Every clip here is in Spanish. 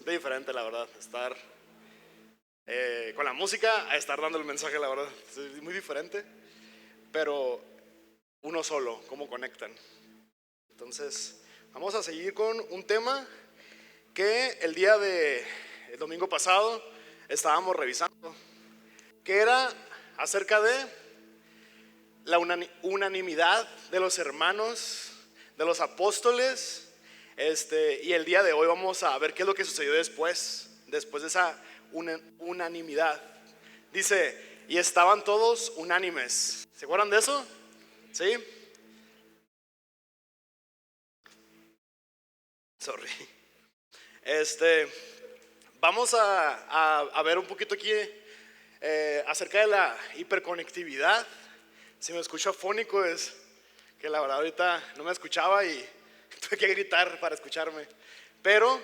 siente diferente, la verdad, estar con la música a estar dando el mensaje, la verdad. Es muy diferente, pero uno solo, cómo conectan. Entonces, vamos a seguir con un tema que el domingo pasado estábamos revisando, que era acerca de la unanimidad de los hermanos, de los apóstoles. Y el día de hoy vamos a ver qué es lo que sucedió después de esa unanimidad. Dice, y estaban todos unánimes. ¿Se acuerdan de eso? ¿Sí? Sorry. Vamos a ver un poquito aquí acerca de la hiperconectividad. Si me escucho afónico es que la verdad ahorita no me escuchaba y tuve que gritar para escucharme. Pero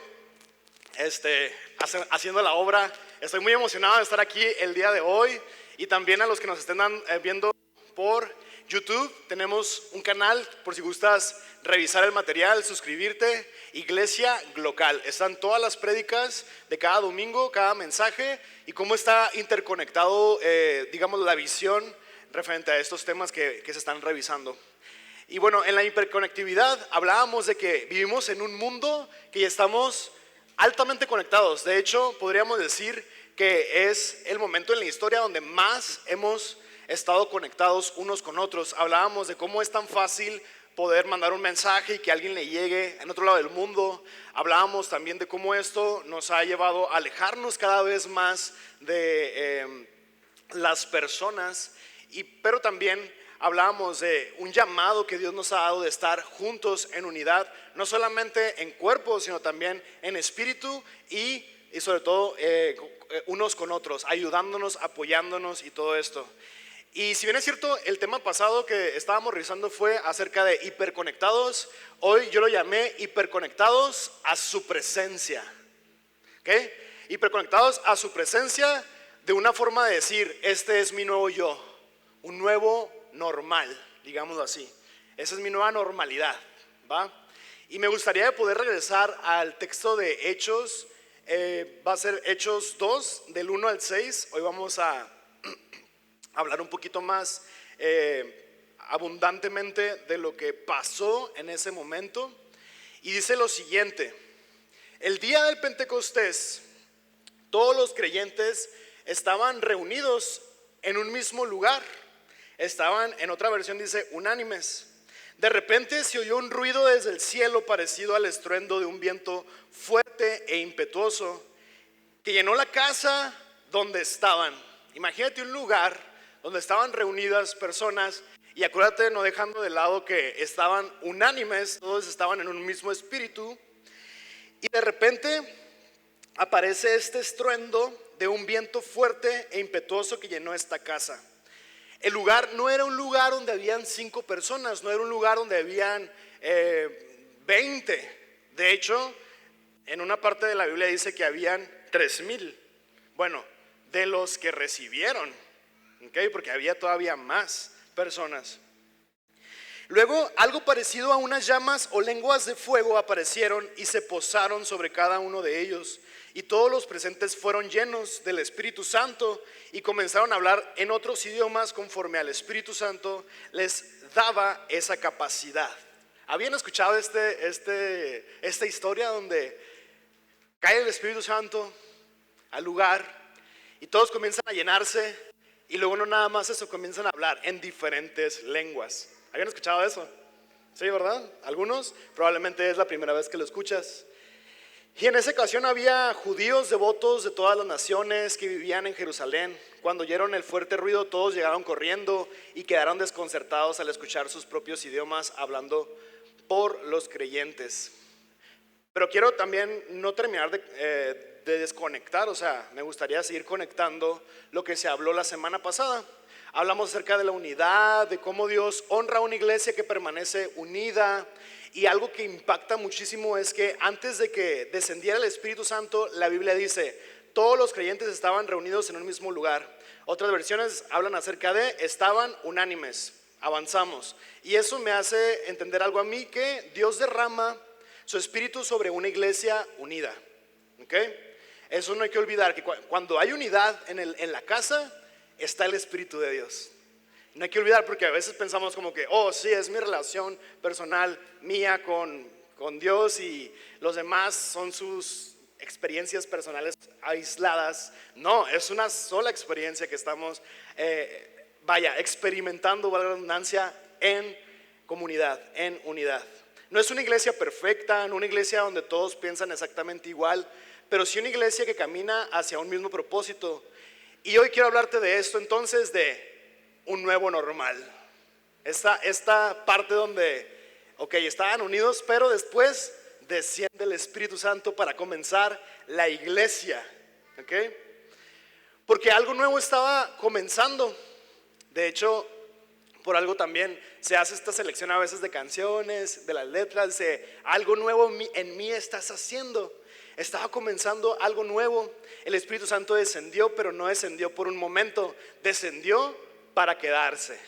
haciendo la obra, estoy muy emocionado de estar aquí el día de hoy. Y también a los que nos estén viendo por YouTube, tenemos un canal por si gustas revisar el material, suscribirte, Iglesia Glocal. Están todas las prédicas de cada domingo, cada mensaje y cómo está interconectado, digamos, la visión referente a estos temas que se están revisando. Y bueno, en la hiperconectividad hablábamos de que vivimos en un mundo que ya estamos altamente conectados. De hecho, podríamos decir que es el momento en la historia donde más hemos estado conectados unos con otros. Hablábamos de cómo es tan fácil poder mandar un mensaje y que alguien le llegue en otro lado del mundo. Hablábamos también de cómo esto nos ha llevado a alejarnos cada vez más de las personas, pero también hablábamos de un llamado que Dios nos ha dado de estar juntos en unidad, no solamente en cuerpo, sino también en espíritu y sobre todo unos con otros, ayudándonos, apoyándonos y todo esto. Y si bien es cierto, el tema pasado que estábamos revisando fue acerca de hiperconectados, hoy yo lo llamé hiperconectados a su presencia. ¿Okay? Hiperconectados a su presencia, de una forma de decir, este es mi nuevo yo, un nuevo normal, digámoslo así. Esa es mi nueva normalidad, ¿va? Y me gustaría poder regresar al texto de Hechos. Va a ser Hechos 2, del 1 al 6. Hoy vamos a hablar un poquito más abundantemente de lo que pasó en ese momento. Y dice lo siguiente: el día del Pentecostés, todos los creyentes estaban reunidos en un mismo lugar. Estaban, en otra versión dice, unánimes. De repente se oyó un ruido desde el cielo parecido al estruendo de un viento fuerte e impetuoso que llenó la casa donde estaban. Imagínate un lugar donde estaban reunidas personas, y acuérdate, no dejando de lado que estaban unánimes, todos estaban en un mismo espíritu, y de repente aparece este estruendo de un viento fuerte e impetuoso que llenó esta casa. El lugar no era un lugar donde habían 5 personas, no era un lugar donde habían 20. De hecho, en una parte de la Biblia dice que habían 3,000. Bueno, de los que recibieron, ¿okay? Porque había todavía más personas. Luego, algo parecido a unas llamas o lenguas de fuego aparecieron y se posaron sobre cada uno de ellos. Y todos los presentes fueron llenos del Espíritu Santo y comenzaron a hablar en otros idiomas conforme al Espíritu Santo les daba esa capacidad. ¿Habían escuchado esta historia donde cae el Espíritu Santo al lugar y todos comienzan a llenarse y luego no nada más eso, comienzan a hablar en diferentes lenguas? ¿Habían escuchado eso? Sí, ¿verdad? Algunos, probablemente es la primera vez que lo escuchas. Y en esa ocasión había judíos devotos de todas las naciones que vivían en Jerusalén. Cuando oyeron el fuerte ruido, todos llegaron corriendo y quedaron desconcertados al escuchar sus propios idiomas hablando por los creyentes. Pero quiero también no terminar de desconectar, o sea, me gustaría seguir conectando lo que se habló la semana pasada. Hablamos acerca de la unidad, de cómo Dios honra a una iglesia que permanece unida. Y algo que impacta muchísimo es que antes de que descendiera el Espíritu Santo, la Biblia dice, todos los creyentes estaban reunidos en un mismo lugar. Otras versiones hablan acerca de estaban unánimes. Avanzamos. Y eso me hace entender algo a mí, que Dios derrama su Espíritu sobre una iglesia unida. ¿ok? Eso no hay que olvidar, que cuando hay unidad en la casa, está el Espíritu de Dios. No hay que olvidar, porque a veces pensamos como que, oh, sí, es mi relación personal mía con Dios y los demás son sus experiencias personales aisladas. No, es una sola experiencia que estamos, experimentando, valga la redundancia, en comunidad, en unidad. No es una iglesia perfecta, no una iglesia donde todos piensan exactamente igual, pero sí una iglesia que camina hacia un mismo propósito. Y hoy quiero hablarte de esto entonces, de un nuevo normal. Esta parte donde, ok, estaban unidos, pero después desciende el Espíritu Santo para comenzar la iglesia, ok. Porque algo nuevo estaba comenzando. De hecho, por algo también se hace esta selección a veces de canciones, de las letras, de algo nuevo en mí estás haciendo. Estaba comenzando algo nuevo. El Espíritu Santo descendió, pero no descendió por un momento, descendió para quedarse.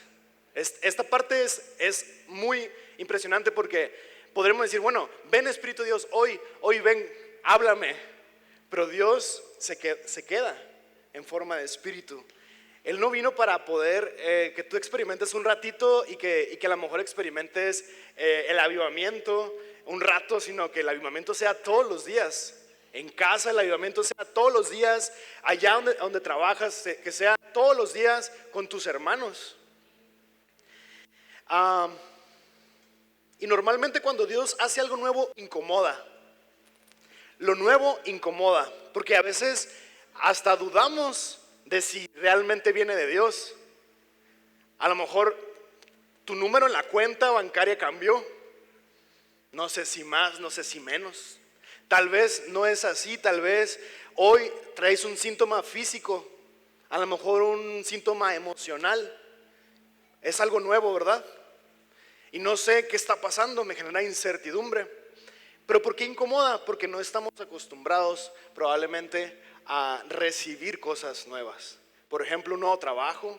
Esta parte es muy impresionante, porque podremos decir, bueno, ven Espíritu de Dios, hoy ven, háblame. Pero Dios se queda en forma de espíritu. Él no vino para poder que tú experimentes un ratito y que a lo mejor experimentes el avivamiento un rato, sino que el avivamiento sea todos los días. En casa el avivamiento sea todos los días, allá donde trabajas, que sea todos los días con tus hermanos. Y normalmente cuando Dios hace algo nuevo, incomoda. Lo nuevo incomoda, porque a veces hasta dudamos de si realmente viene de Dios. A lo mejor tu número en la cuenta bancaria cambió. No sé si más, no sé si menos. Tal vez no es así, tal vez hoy traes un síntoma físico, a lo mejor un síntoma emocional. Es algo nuevo, ¿verdad? Y no sé qué está pasando, me genera incertidumbre. ¿Pero por qué incomoda? Porque no estamos acostumbrados probablemente a recibir cosas nuevas. Por ejemplo, un nuevo trabajo,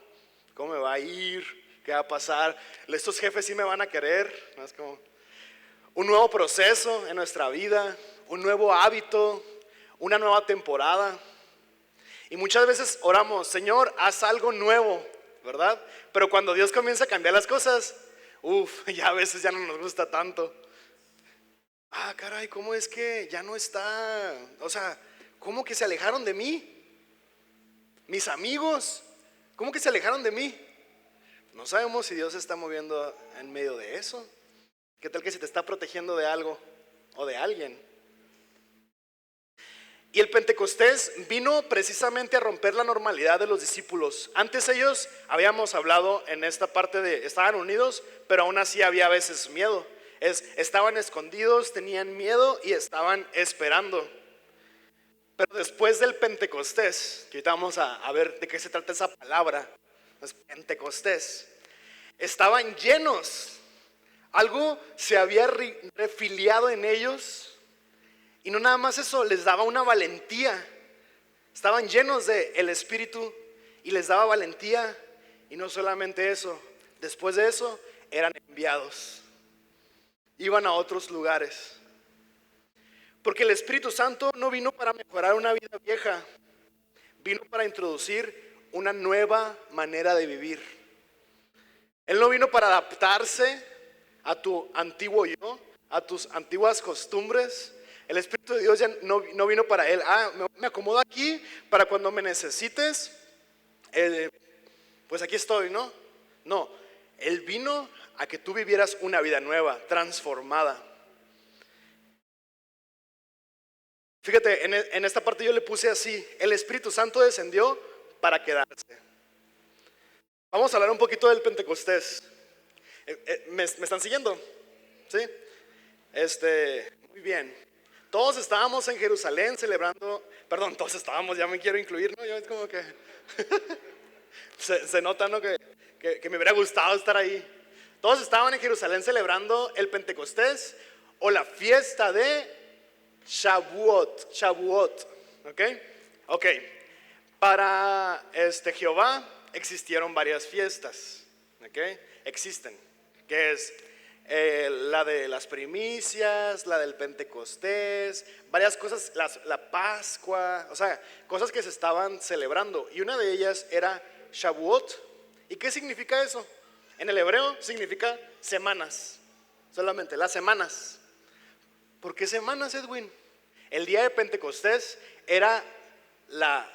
¿cómo me va a ir? ¿Qué va a pasar? ¿Estos jefes sí me van a querer? ¿No? Es como un nuevo proceso en nuestra vida, un nuevo hábito, una nueva temporada. Y muchas veces oramos, Señor, haz algo nuevo, ¿verdad? Pero cuando Dios comienza a cambiar las cosas, ya a veces ya no nos gusta tanto. Caray, ¿cómo es que ya no está? O sea, ¿cómo que se alejaron de mí? Mis amigos, ¿cómo que se alejaron de mí? No sabemos si Dios se está moviendo en medio de eso. ¿Qué tal que se te está protegiendo de algo o de alguien? Y el Pentecostés vino precisamente a romper la normalidad de los discípulos. Antes ellos, habíamos hablado en esta parte de, estaban unidos, pero aún así había a veces miedo. Estaban escondidos, tenían miedo y estaban esperando. Pero después del Pentecostés, que ahorita vamos a ver de qué se trata esa palabra, es Pentecostés, estaban llenos. Algo se había refiliado en ellos. Y no nada más eso, les daba una valentía. Estaban llenos del Espíritu y les daba valentía. Y no solamente eso, después de eso eran enviados. Iban a otros lugares. Porque el Espíritu Santo no vino para mejorar una vida vieja, vino para introducir una nueva manera de vivir. Él no vino para adaptarse a tu antiguo yo, a tus antiguas costumbres. El Espíritu de Dios ya no vino para él. Me acomodo aquí para cuando me necesites, pues aquí estoy, ¿no? No, Él vino a que tú vivieras una vida nueva, transformada. Fíjate, en esta parte yo le puse así: el Espíritu Santo descendió para quedarse. Vamos a hablar un poquito del Pentecostés. ¿Me están siguiendo? ¿Sí? Muy bien. Todos estábamos en Jerusalén celebrando, perdón, todos estábamos, ya me quiero incluir, ¿no? Yo es como que se nota, ¿no? Que me hubiera gustado estar ahí. Todos estaban en Jerusalén celebrando el Pentecostés o la fiesta de Shavuot, ¿ok? Para Jehová existieron varias fiestas, ¿ok? Existen, que es la de las primicias, la del Pentecostés, varias cosas, la Pascua, o sea, cosas que se estaban celebrando. Y una de ellas era Shavuot. ¿Y qué significa eso? En el hebreo significa semanas, solamente las semanas. ¿Por qué semanas, Edwin? El día de Pentecostés era la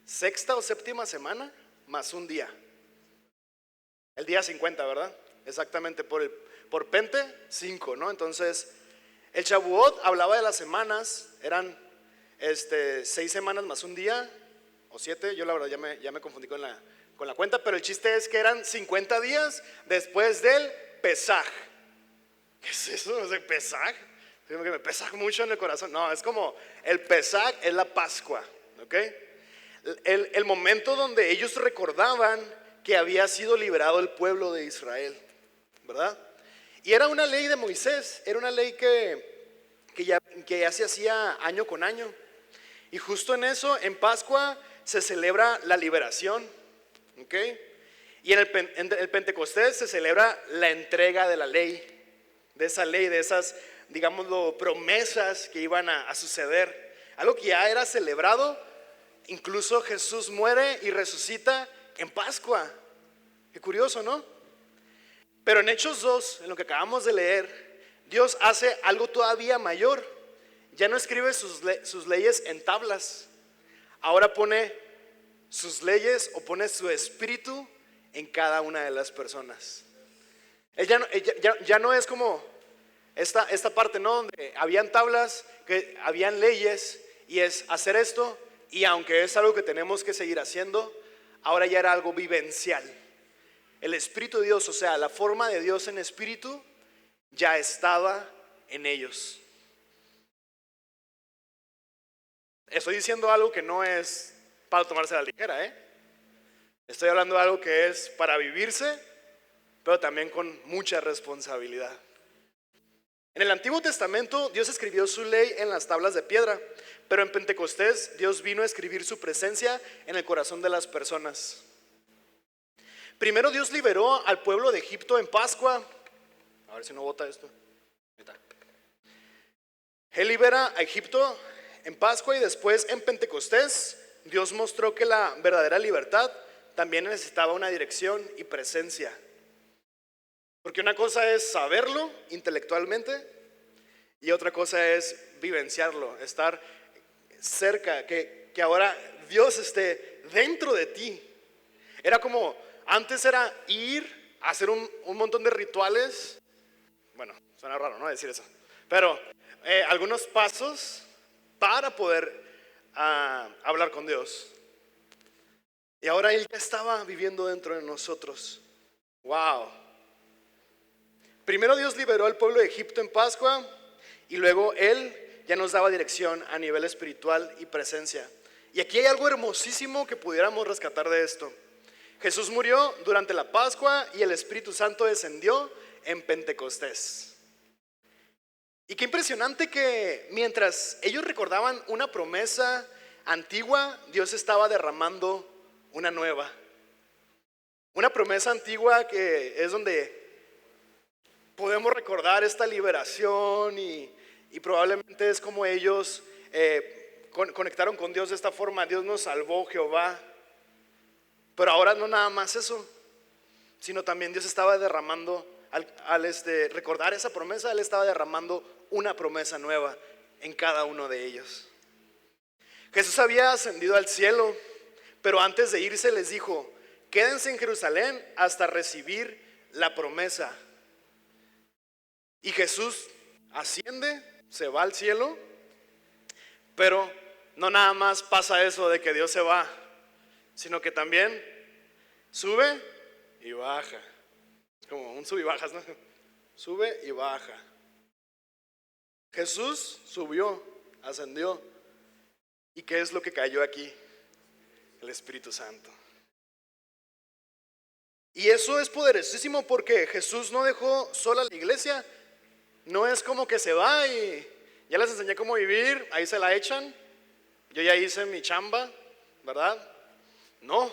sexta o séptima semana más un día. El día 50, ¿verdad? Exactamente, por Pente, 5, ¿no? Entonces, el Shavuot hablaba de las semanas, eran 6 semanas más un día, o 7, yo la verdad ya me confundí con la cuenta, pero el chiste es que eran 50 días después del Pesaj. ¿Qué es eso? ¿De Pesaj? Que me Pesaj mucho en el corazón. No, es como, el Pesaj es la Pascua, ¿ok? El momento donde ellos recordaban que había sido liberado el pueblo de Israel, ¿verdad? Y era una ley de Moisés, era una ley que ya se hacía año con año. Y justo en eso, en Pascua, se celebra la liberación, ¿ok? Y en el Pentecostés se celebra la entrega de la ley, de esa ley, de esas, digámoslo, promesas que iban a suceder. Algo que ya era celebrado, incluso Jesús muere y resucita en Pascua. Qué curioso, ¿no? Pero en Hechos 2, en lo que acabamos de leer, Dios hace algo todavía mayor. Ya no escribe sus leyes en tablas. Ahora pone sus leyes o pone su espíritu en cada una de las personas. Ya no es como esta parte, ¿no? Donde habían tablas, que habían leyes, y es hacer esto, y aunque es algo que tenemos que seguir haciendo, ahora ya era algo vivencial. El Espíritu de Dios, o sea, la forma de Dios en espíritu, ya estaba en ellos. Estoy diciendo algo que no es para tomarse a la ligera, ¿eh? Estoy hablando de algo que es para vivirse, pero también con mucha responsabilidad. En el Antiguo Testamento Dios escribió su ley en las tablas de piedra, pero en Pentecostés Dios vino a escribir su presencia en el corazón de las personas. Primero Dios liberó al pueblo de Egipto en Pascua. A ver si no bota esto. Él libera a Egipto en Pascua, y después en Pentecostés Dios mostró que la verdadera libertad también necesitaba una dirección y presencia. Porque una cosa es saberlo intelectualmente y otra cosa es vivenciarlo, estar cerca, que ahora Dios esté dentro de ti. Era como, antes era ir a hacer un montón de rituales. Bueno, suena raro, ¿no? Decir eso. Pero algunos pasos para poder hablar con Dios. Y ahora Él ya estaba viviendo dentro de nosotros. Wow. Primero Dios liberó al pueblo de Egipto en Pascua, y luego Él ya nos daba dirección a nivel espiritual y presencia. Y aquí hay algo hermosísimo que pudiéramos rescatar de esto. Jesús murió durante la Pascua y el Espíritu Santo descendió en Pentecostés. Y qué impresionante que mientras ellos recordaban una promesa antigua, Dios estaba derramando una nueva. Una promesa antigua que es donde podemos recordar esta liberación, y probablemente es como ellos conectaron con Dios de esta forma. Dios nos salvó, Jehová. Pero ahora no nada más eso, sino también Dios estaba derramando, al recordar esa promesa, Él estaba derramando una promesa nueva en cada uno de ellos. Jesús había ascendido al cielo, pero antes de irse les dijo: quédense en Jerusalén hasta recibir la promesa. Y Jesús asciende, se va al cielo, pero no nada más pasa eso de que Dios se va, sino que también sube y baja. Es como un sub y bajas, ¿no? Sube y baja. Jesús subió, ascendió. ¿Y qué es lo que cayó aquí? El Espíritu Santo. Y eso es poderosísimo, porque Jesús no dejó sola a la iglesia. No es como que se va y ya les enseñé cómo vivir, ahí se la echan, yo ya hice mi chamba, ¿verdad? No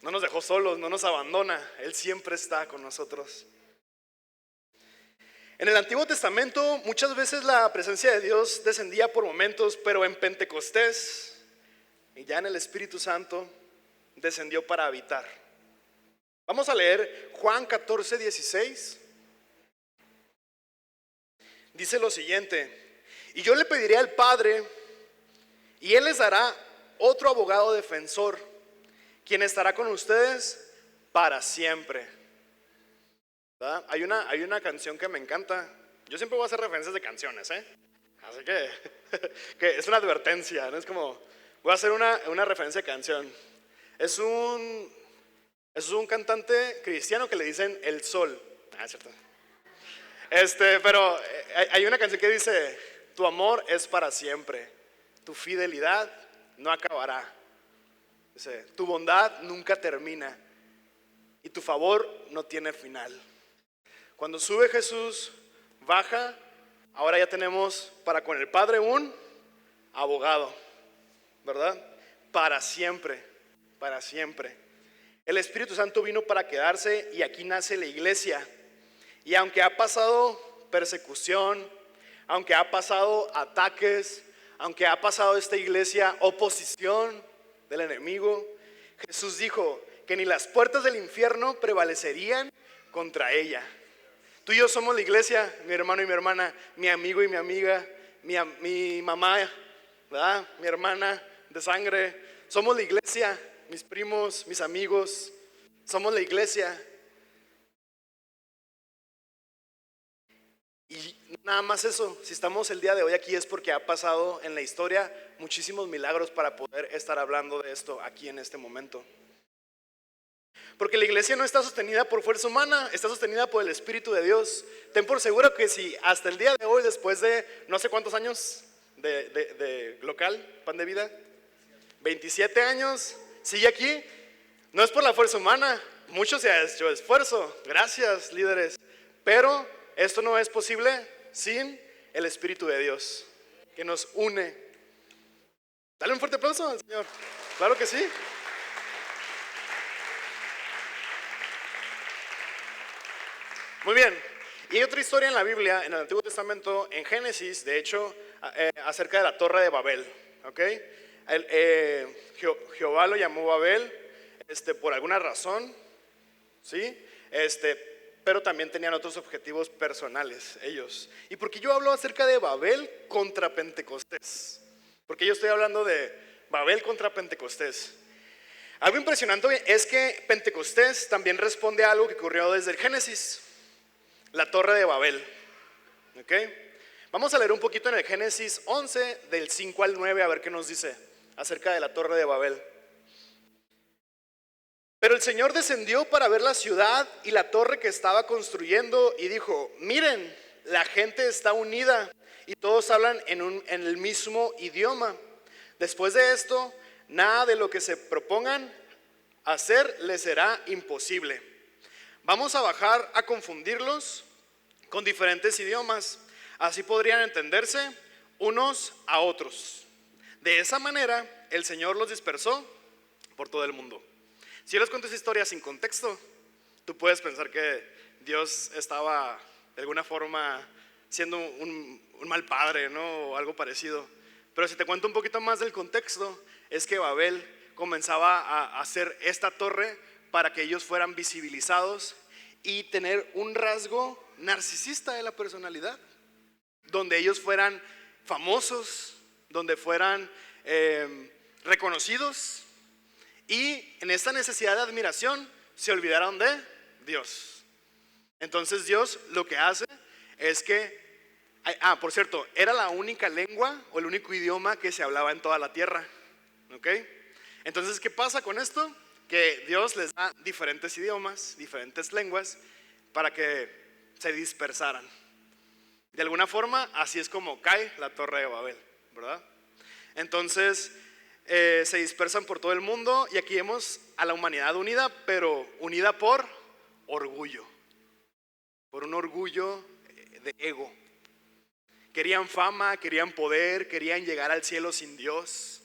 nos dejó solos, no nos abandona. Él siempre está con nosotros. En el Antiguo Testamento muchas veces la presencia de Dios descendía por momentos, pero en Pentecostés y ya en el Espíritu Santo descendió para habitar. Vamos a leer Juan 14:16. Dice lo siguiente: y yo le pediré al Padre, y Él les dará otro abogado defensor, quien estará con ustedes para siempre. ¿Verdad? Hay una canción que me encanta. Yo siempre voy a hacer referencias de canciones, así que es una advertencia, ¿no? Es como, voy a hacer una referencia de canción. Es un cantante cristiano que le dicen El Sol. Es cierto. Pero hay una canción que dice: tu amor es para siempre, tu fidelidad no acabará. Dice: tu bondad nunca termina y tu favor no tiene final. Cuando sube Jesús, baja. Ahora ya tenemos para con el Padre un abogado, ¿verdad? Para siempre, para siempre. El Espíritu Santo vino para quedarse y aquí nace la iglesia. Y aunque ha pasado persecución, aunque ha pasado ataques, aunque ha pasado esta iglesia oposición del enemigo, Jesús dijo que ni las puertas del infierno prevalecerían contra ella. Tú y yo somos la iglesia, mi hermano y mi hermana, mi amigo y mi amiga, mi mamá, ¿verdad? Mi hermana de sangre. Somos la iglesia, mis primos, mis amigos, somos la iglesia. Y nada más eso, si estamos el día de hoy aquí es porque ha pasado en la historia muchísimos milagros para poder estar hablando de esto aquí en este momento. Porque la iglesia no está sostenida por fuerza humana, está sostenida por el Espíritu de Dios. Ten por seguro que si hasta el día de hoy, después de no sé cuántos años de local, Pan de Vida, 27 años, sigue aquí, no es por la fuerza humana, mucho se ha hecho esfuerzo, gracias líderes, pero esto no es posible sin el Espíritu de Dios, que nos une. Dale un fuerte aplauso al Señor, claro que sí. Muy bien, y hay otra historia en la Biblia, en el Antiguo Testamento, en Génesis, de hecho, acerca de la Torre de Babel, ¿ok? Jehová lo llamó Babel, por alguna razón, ¿sí? Pero también tenían otros objetivos personales ellos. ¿Y por qué yo hablo acerca de Babel contra Pentecostés? Porque yo estoy hablando de Babel contra Pentecostés. Algo impresionante es que Pentecostés también responde a algo que ocurrió desde el Génesis. La Torre de Babel, ¿ok? Vamos a leer un poquito en el Génesis 11, del 5 al 9, a ver qué nos dice acerca de la Torre de Babel. Pero el Señor descendió para ver la ciudad y la torre que estaba construyendo y dijo: miren, la gente está unida y todos hablan en el mismo idioma. Después de esto, nada de lo que se propongan hacer les será imposible. Vamos a bajar a confundirlos con diferentes idiomas, así podrían entenderse unos a otros. De esa manera el Señor los dispersó por todo el mundo. Si yo les cuento esa historia sin contexto, tú puedes pensar que Dios estaba de alguna forma siendo un mal padre, ¿no? O algo parecido. Pero si te cuento un poquito más del contexto, es que Babel comenzaba a hacer esta torre para que ellos fueran visibilizados y tener un rasgo narcisista de la personalidad, donde ellos fueran famosos, donde fueran reconocidos, y en esta necesidad de admiración se olvidaron de Dios. Entonces Dios lo que hace es que, por cierto, era la única lengua o el único idioma que se hablaba en toda la tierra, ¿ok? Entonces, ¿qué pasa con esto? Que Dios les da diferentes idiomas, diferentes lenguas, para que se dispersaran. De alguna forma, así es como cae la Torre de Babel, ¿verdad? Entonces, se dispersan por todo el mundo y aquí vemos a la humanidad unida, pero unida por orgullo, por un orgullo de ego. Querían fama, querían poder, querían llegar al cielo sin Dios.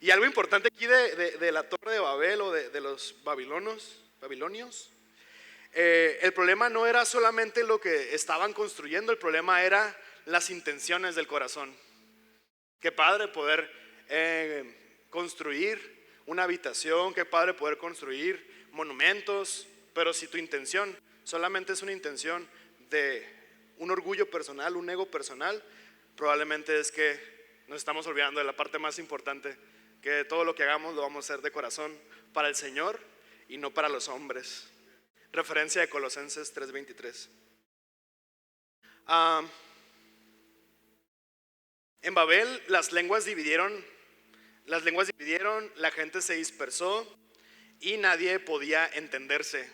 Y algo importante aquí de la Torre de Babel o de los babilonios, el problema no era solamente lo que estaban construyendo, el problema era las intenciones del corazón. Qué padre poder construir una habitación, qué padre poder construir monumentos, pero si tu intención solamente es una intención de un orgullo personal, un ego personal, probablemente es que nos estamos olvidando de la parte más importante, que todo lo que hagamos lo vamos a hacer de corazón para el Señor y no para los hombres. Referencia de Colosenses 3:23. En Babel las lenguas dividieron, la gente se dispersó y nadie podía entenderse.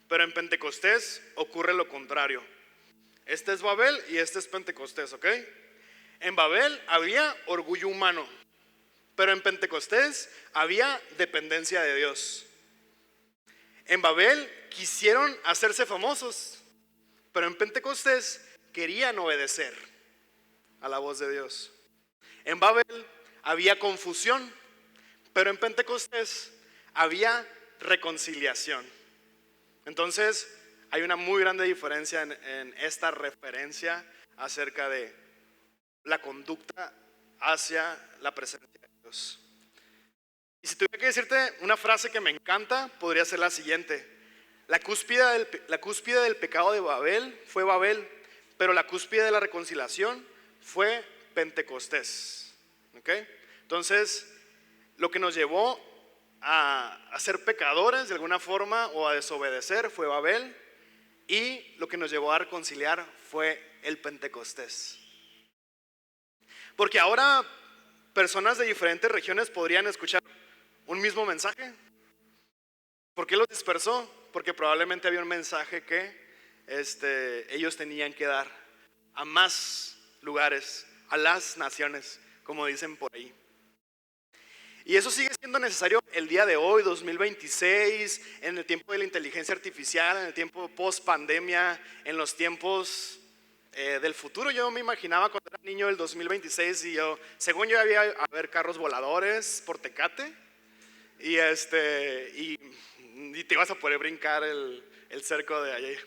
Pero en Pentecostés ocurre lo contrario. Este es Babel y este es Pentecostés, ¿ok? En Babel había orgullo humano, pero en Pentecostés había dependencia de Dios. En Babel quisieron hacerse famosos, pero en Pentecostés querían obedecer a la voz de Dios. En Babel había confusión, pero en Pentecostés había reconciliación. Entonces hay una muy grande diferencia en esta referencia acerca de la conducta hacia la presencia de Dios. Y si tuviera que decirte una frase que me encanta, podría ser la siguiente: la cúspide del pecado de Babel fue Babel, pero la cúspide de la reconciliación fue Pentecostés. ¿Okay? Entonces, lo que nos llevó a ser pecadores de alguna forma o a desobedecer fue Babel, y lo que nos llevó a reconciliar fue el Pentecostés. Porque ahora personas de diferentes regiones podrían escuchar un mismo mensaje. ¿Por qué los dispersó? Porque probablemente había un mensaje que ellos tenían que dar a más lugares, a las naciones, como dicen por ahí. Y eso sigue siendo necesario el día de hoy, 2026, en el tiempo de la inteligencia artificial, en el tiempo post pandemia, en los tiempos del futuro. Yo me imaginaba cuando era niño del 2026 y según yo iba a haber carros voladores por Tecate y te ibas a poder brincar el cerco de allí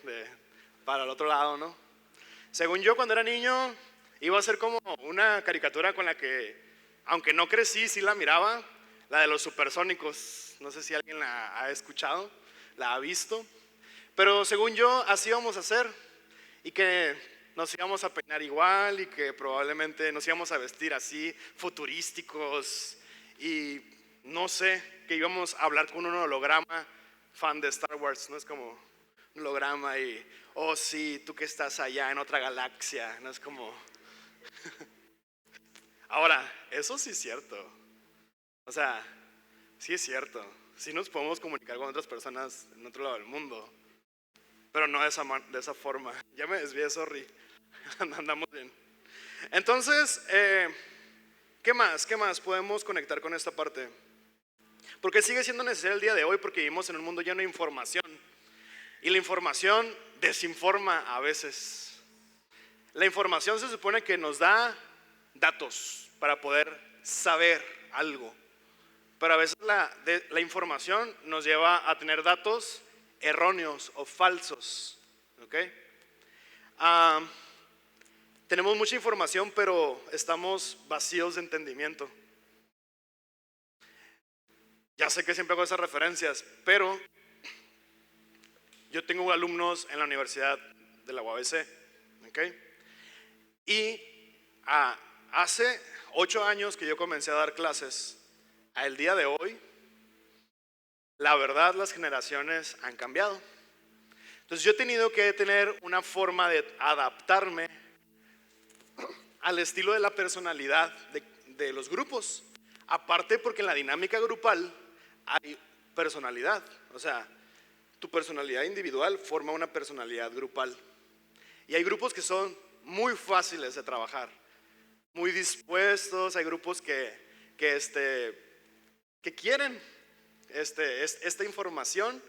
para el otro lado, ¿no? Según yo, cuando era niño iba a ser como una caricatura con la que, aunque no crecí, sí la miraba, la de los supersónicos. No sé si alguien la ha escuchado, la ha visto, pero según yo así íbamos a hacer, y que nos íbamos a peinar igual y que probablemente nos íbamos a vestir así, futurísticos, y no sé, que íbamos a hablar con un holograma fan de Star Wars, ¿no? Es como un holograma y, oh sí, tú que estás allá en otra galaxia, ¿no? Es como... Ahora, eso sí es cierto. O sea, sí es cierto. Sí nos podemos comunicar con otras personas en otro lado del mundo, pero no de esa forma. Ya me desvié, sorry. Andamos bien. Entonces, ¿qué más podemos conectar con esta parte? Porque sigue siendo necesario el día de hoy, porque vivimos en un mundo lleno de información. Y la información desinforma a veces. La información se supone que nos da datos para poder saber algo, pero a veces la información nos lleva a tener datos erróneos o falsos. ¿Okay? Tenemos mucha información, pero estamos vacíos de entendimiento. Ya sé que siempre hago esas referencias, pero yo tengo alumnos en la Universidad de la UABC, ¿okay? Y hace 8 años que yo comencé a dar clases, al día de hoy, la verdad, las generaciones han cambiado. Entonces yo he tenido que tener una forma de adaptarme al estilo de la personalidad de los grupos. Aparte, porque en la dinámica grupal hay personalidad. O sea, tu personalidad individual forma una personalidad grupal. Y hay grupos que son muy fáciles de trabajar, muy dispuestos. Hay grupos que quieren esta información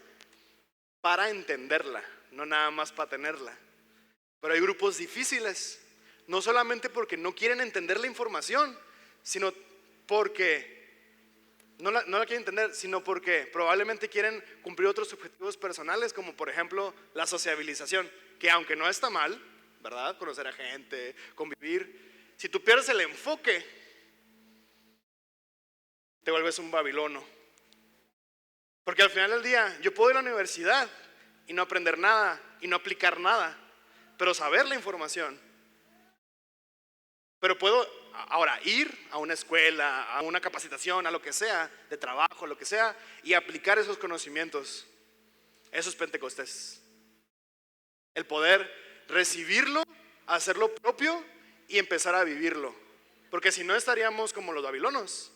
para entenderla, no nada más para tenerla. Pero hay grupos difíciles, no solamente porque no quieren entender la información, sino porque no la quieren entender, sino porque probablemente quieren cumplir otros objetivos personales, como por ejemplo la sociabilización, que aunque no está mal, ¿verdad? Conocer a gente, convivir, si tú pierdes el enfoque, te vuelves un babilono. Porque al final del día, yo puedo ir a la universidad y no aprender nada, y no aplicar nada, pero saber la información. Pero puedo ahora ir a una escuela, a una capacitación, a lo que sea, de trabajo, lo que sea, y aplicar esos conocimientos. Eso es Pentecostés. El poder recibirlo, hacerlo propio y empezar a vivirlo. Porque si no estaríamos como los babilonos,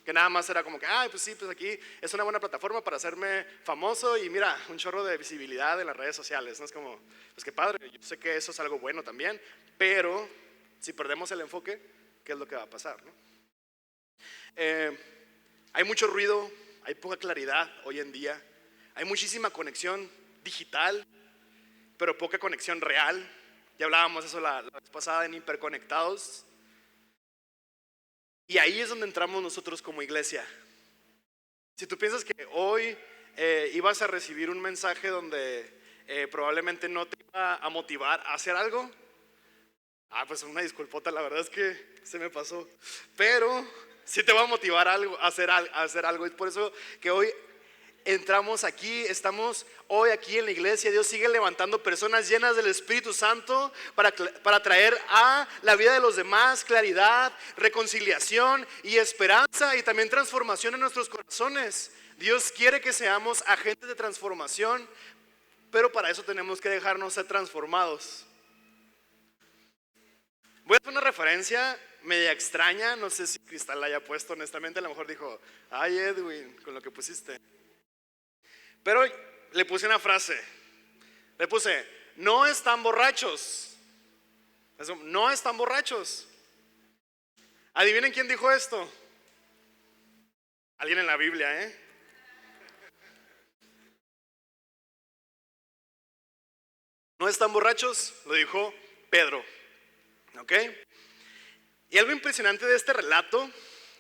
que nada más era como que, ay, pues sí, pues aquí es una buena plataforma para hacerme famoso y mira, un chorro de visibilidad en las redes sociales, ¿no? Es como, pues qué padre, yo sé que eso es algo bueno también, pero si perdemos el enfoque, ¿qué es lo que va a pasar, no? Hay mucho ruido, hay poca claridad hoy en día, hay muchísima conexión digital, pero poca conexión real. Ya hablábamos eso la vez pasada en Hiperconectados. Y ahí es donde entramos nosotros como iglesia. Si tú piensas que hoy ibas a recibir un mensaje donde probablemente no te iba a motivar a hacer algo, pues una disculpota, la verdad es que se me pasó. Pero sí te va a motivar a hacer algo. Es por eso que hoy entramos aquí, estamos hoy aquí en la iglesia. Dios sigue levantando personas llenas del Espíritu Santo para traer a la vida de los demás claridad, reconciliación y esperanza, y también transformación en nuestros corazones. Dios quiere que seamos agentes de transformación, pero para eso tenemos que dejarnos ser transformados. Voy a hacer una referencia media extraña, no sé si Cristal la haya puesto, honestamente a lo mejor dijo, ay Edwin, con lo que pusiste. Pero le puse una frase, le puse, no están borrachos. Eso, no están borrachos. Adivinen quién dijo esto. Alguien en la Biblia, ¿eh? No están borrachos, lo dijo Pedro. ¿Ok? Y algo impresionante de este relato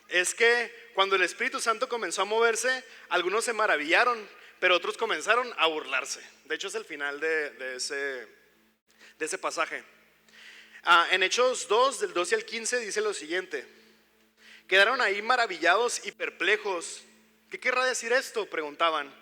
es que cuando el Espíritu Santo comenzó a moverse, algunos se maravillaron, pero otros comenzaron a burlarse. De hecho es el final de ese pasaje. En Hechos 2, del 12 al 15 dice lo siguiente: quedaron ahí maravillados y perplejos. ¿Qué querrá decir esto?, preguntaban.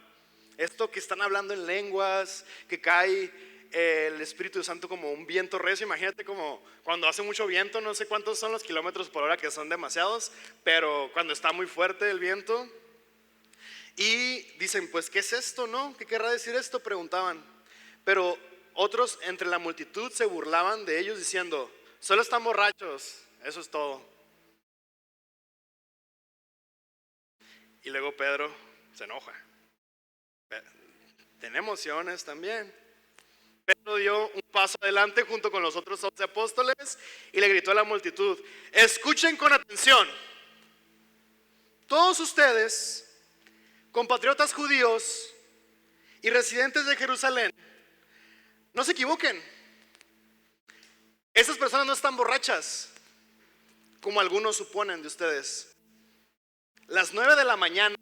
Esto que están hablando en lenguas, que cae el Espíritu Santo como un viento recio. Imagínate como cuando hace mucho viento, no sé cuántos son los kilómetros por hora, que son demasiados, pero cuando está muy fuerte el viento. Y dicen, pues ¿qué es esto, no? ¿Qué querrá decir esto?, preguntaban. Pero otros entre la multitud se burlaban de ellos diciendo, solo están borrachos, eso es todo. Y luego Pedro se enoja. Tiene emociones también. Pedro dio un paso adelante junto con los otros 11 apóstoles y le gritó a la multitud, escuchen con atención, todos ustedes, compatriotas judíos y residentes de Jerusalén, no se equivoquen. Estas personas no están borrachas, como algunos suponen de ustedes. Las 9 de la mañana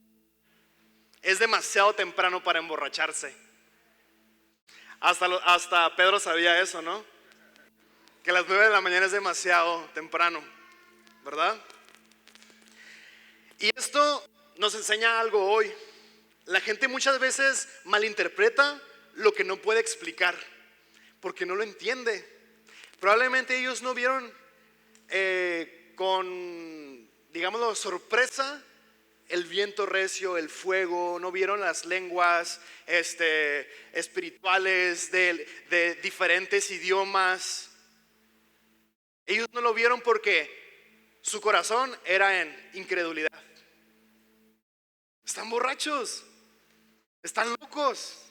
es demasiado temprano para emborracharse. Hasta Pedro sabía eso, ¿no? Que las 9 de la mañana es demasiado temprano, ¿verdad? Y esto nos enseña algo hoy. La gente muchas veces malinterpreta lo que no puede explicar, porque no lo entiende. Probablemente ellos no vieron con, digámoslo, sorpresa el viento recio, el fuego, no vieron las lenguas espirituales de diferentes idiomas. Ellos no lo vieron porque su corazón era en incredulidad. Están borrachos, están locos.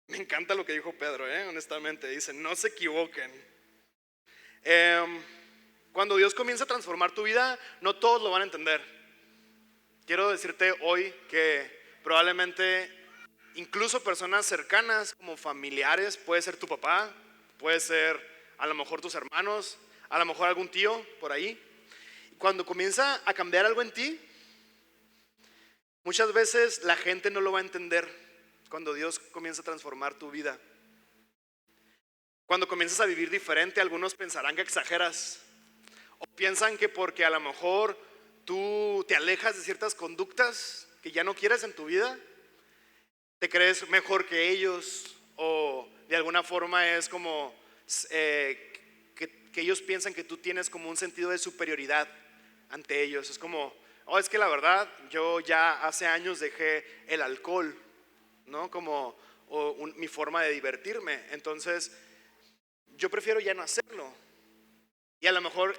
Me encanta lo que dijo Pedro, honestamente. Dice, no se equivoquen. Cuando Dios comienza a transformar tu vida, no todos lo van a entender. Quiero decirte hoy que probablemente incluso personas cercanas como familiares, puede ser tu papá, puede ser a lo mejor tus hermanos, a lo mejor algún tío por ahí. Cuando comienza a cambiar algo en ti, Muchas veces la gente no lo va a entender cuando Dios comienza a transformar tu vida. Cuando comienzas a vivir diferente, algunos pensarán que exageras, o piensan que porque a lo mejor tú te alejas de ciertas conductas que ya no quieres en tu vida, te crees mejor que ellos, o de alguna forma es como que ellos piensan que tú tienes como un sentido de superioridad ante ellos. Es como, oh, es que la verdad, yo ya hace años dejé el alcohol, ¿no? Como mi forma de divertirme, entonces yo prefiero ya no hacerlo. Y a lo mejor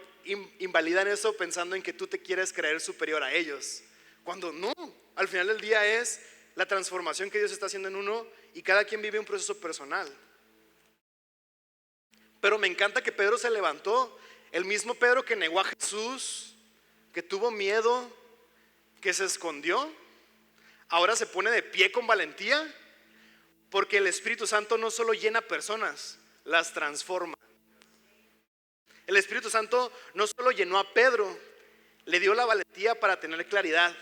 invalidan eso pensando en que tú te quieres creer superior a ellos, cuando no, al final del día es la transformación que Dios está haciendo en uno y cada quien vive un proceso personal. Pero me encanta que Pedro se levantó, el mismo Pedro que negó a Jesús, que tuvo miedo, que se escondió, ahora se pone de pie con valentía, porque el Espíritu Santo no solo llena personas, las transforma. El Espíritu Santo no solo llenó a Pedro, le dio la valentía para tener claridad.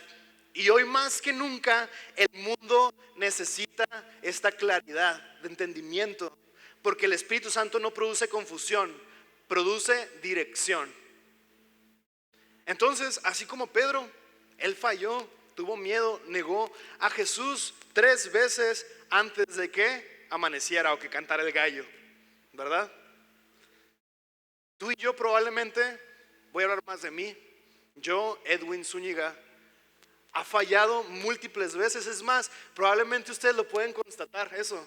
Y hoy más que nunca el mundo necesita esta claridad de entendimiento, porque el Espíritu Santo no produce confusión, produce dirección. Entonces, así como Pedro, él falló, tuvo miedo, negó a Jesús 3 veces antes de que amaneciera o que cantara el gallo, ¿verdad? Tú y yo probablemente, voy a hablar más de mí, yo, Edwin Zúñiga, ha fallado múltiples veces. Es más, probablemente ustedes lo pueden constatar eso.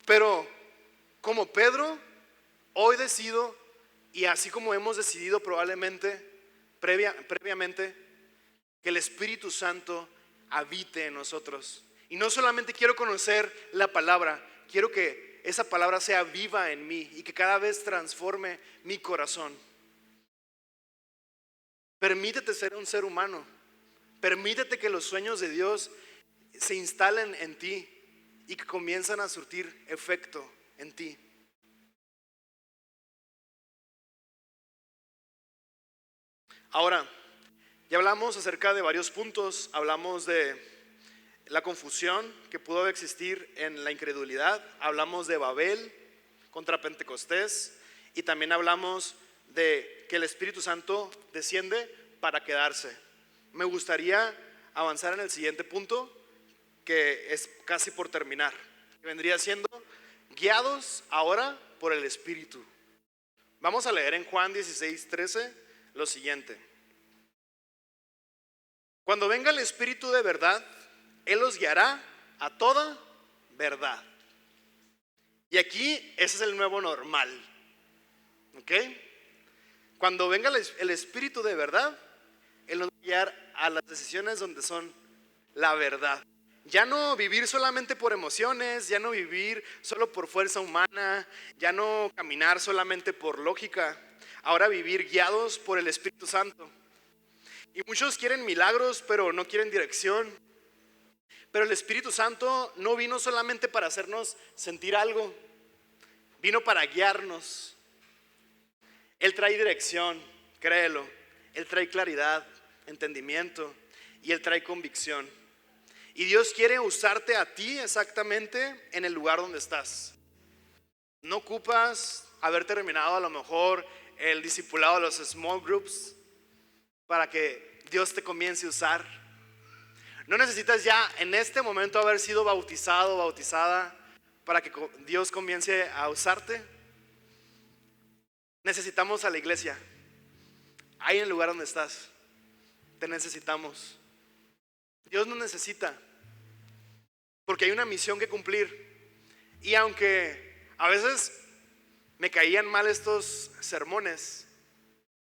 Pero como Pedro, hoy decido, y así como hemos decidido probablemente previamente, que el Espíritu Santo habite en nosotros. Y no solamente quiero conocer la palabra, quiero que esa palabra sea viva en mí y que cada vez transforme mi corazón. Permítete ser un ser humano. Permítete que los sueños de Dios se instalen en ti y que comienzan a surtir efecto en ti. Ahora, ya hablamos acerca de varios puntos. Hablamos de la confusión que pudo existir en la incredulidad. Hablamos de Babel contra Pentecostés. Y también hablamos de que el Espíritu Santo desciende para quedarse. Me gustaría avanzar en el siguiente punto, que es casi por terminar, que vendría siendo guiados ahora por el Espíritu. Vamos a leer en Juan 16:13 lo siguiente: cuando venga el Espíritu de verdad, Él los guiará a toda verdad. Y aquí ese es el nuevo normal, ¿ok? Cuando venga el Espíritu de verdad, Él nos va a guiar a las decisiones donde son la verdad. Ya no vivir solamente por emociones, ya no vivir solo por fuerza humana, ya no caminar solamente por lógica, ahora vivir guiados por el Espíritu Santo. Y muchos quieren milagros, pero no quieren dirección. Pero el Espíritu Santo no vino solamente para hacernos sentir algo, vino para guiarnos. Él trae dirección, créelo. Él trae claridad, entendimiento, y Él trae convicción. Y Dios quiere usarte a ti exactamente en el lugar donde estás. No ocupas haber terminado a lo mejor el discipulado de los small groups para que Dios te comience a usar. No necesitas ya en este momento haber sido bautizado o bautizada para que Dios comience a usarte. Necesitamos a la iglesia. Ahí en el lugar donde estás, te necesitamos. Dios nos necesita porque hay una misión que cumplir. Y aunque a veces me caían mal estos sermones,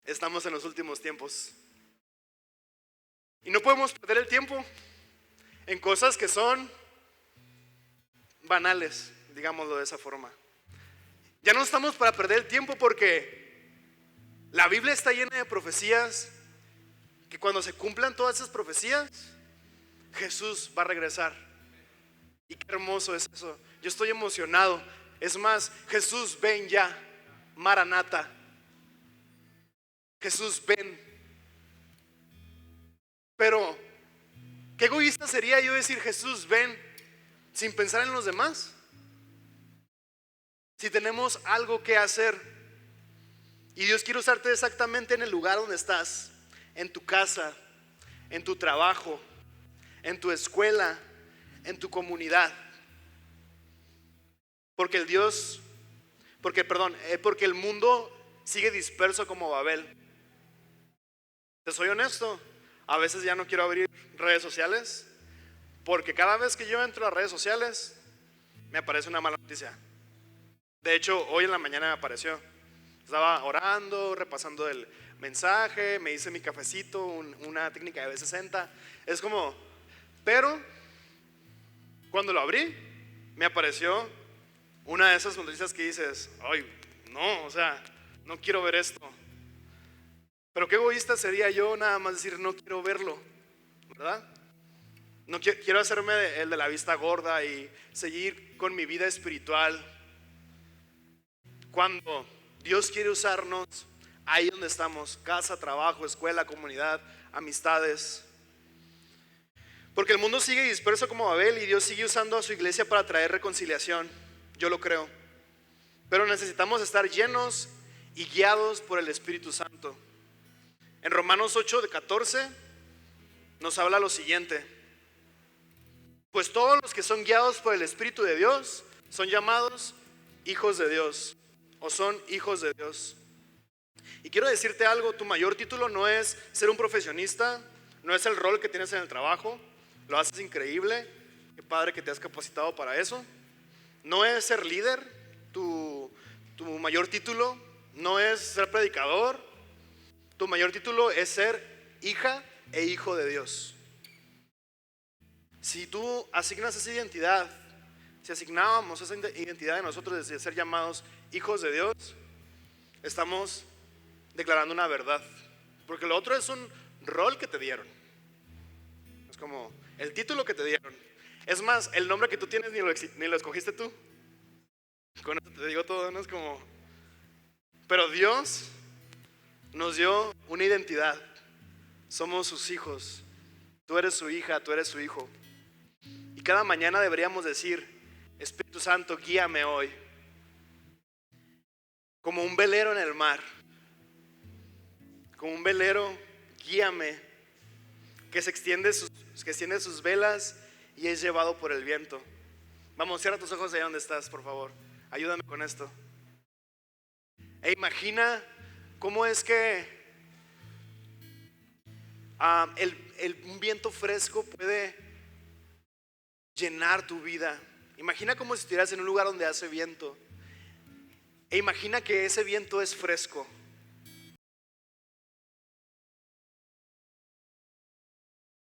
estamos en los últimos tiempos y no podemos perder el tiempo en cosas que son banales, digámoslo de esa forma. Ya no estamos para perder el tiempo, porque la Biblia está llena de profecías que cuando se cumplan todas esas profecías, Jesús va a regresar. Y qué hermoso es eso. Yo estoy emocionado. Es más, Jesús, ven ya. Maranata. Jesús, ven. Pero Qué egoísta sería yo decir, Jesús, ven, sin pensar en los demás. Si tenemos algo que hacer y Dios quiere usarte exactamente en el lugar donde estás, en tu casa, en tu trabajo, en tu escuela, en tu comunidad. Porque porque el mundo sigue disperso como Babel. Te soy honesto, a veces ya no quiero abrir redes sociales, porque cada vez que yo entro a redes sociales me aparece una mala noticia. De hecho, hoy en la mañana me apareció. Estaba orando, repasando el mensaje, me hice mi cafecito, una técnica de B60. Es como, pero cuando lo abrí, me apareció una de esas noticias que dices, ay, no, o sea, no quiero ver esto. Pero qué egoísta sería yo nada más decir, no quiero verlo, ¿verdad? No quiero hacerme el de la vista gorda y seguir con mi vida espiritual. Cuando Dios quiere usarnos ahí donde estamos, casa, trabajo, escuela, comunidad, amistades. Porque el mundo sigue disperso como Babel y Dios sigue usando a su iglesia para traer reconciliación. Yo lo creo. Pero necesitamos estar llenos y guiados por el Espíritu Santo. En Romanos 8:14 nos habla lo siguiente: pues todos los que son guiados por el Espíritu de Dios son llamados hijos de Dios, o son hijos de Dios. Y quiero decirte algo, tu mayor título no es ser un profesionista, no es el rol que tienes en el trabajo, lo haces increíble, qué padre que te has capacitado para eso. No es ser líder, tu mayor título no es ser predicador, tu mayor título es ser hija e hijo de Dios. Si tú asignas esa identidad, si asignábamos esa identidad de nosotros de ser llamados hijos de Dios, estamos declarando una verdad. Porque lo otro es un rol que te dieron. Es como el título que te dieron. Es más, el nombre que tú tienes ni lo escogiste tú. Con eso te digo todo, ¿no? Es como... Pero Dios nos dio una identidad. Somos sus hijos. Tú eres su hija, tú eres su hijo. Y cada mañana deberíamos decir, Espíritu Santo, guíame hoy. Como un velero en el mar. Como un velero, guíame. Que extiende sus velas y es llevado por el viento. Vamos, cierra tus ojos ahí donde estás, por favor. Ayúdame con esto. E imagina cómo es que un viento fresco puede llenar tu vida. Imagina como si estuvieras en un lugar donde hace viento. E imagina que ese viento es fresco.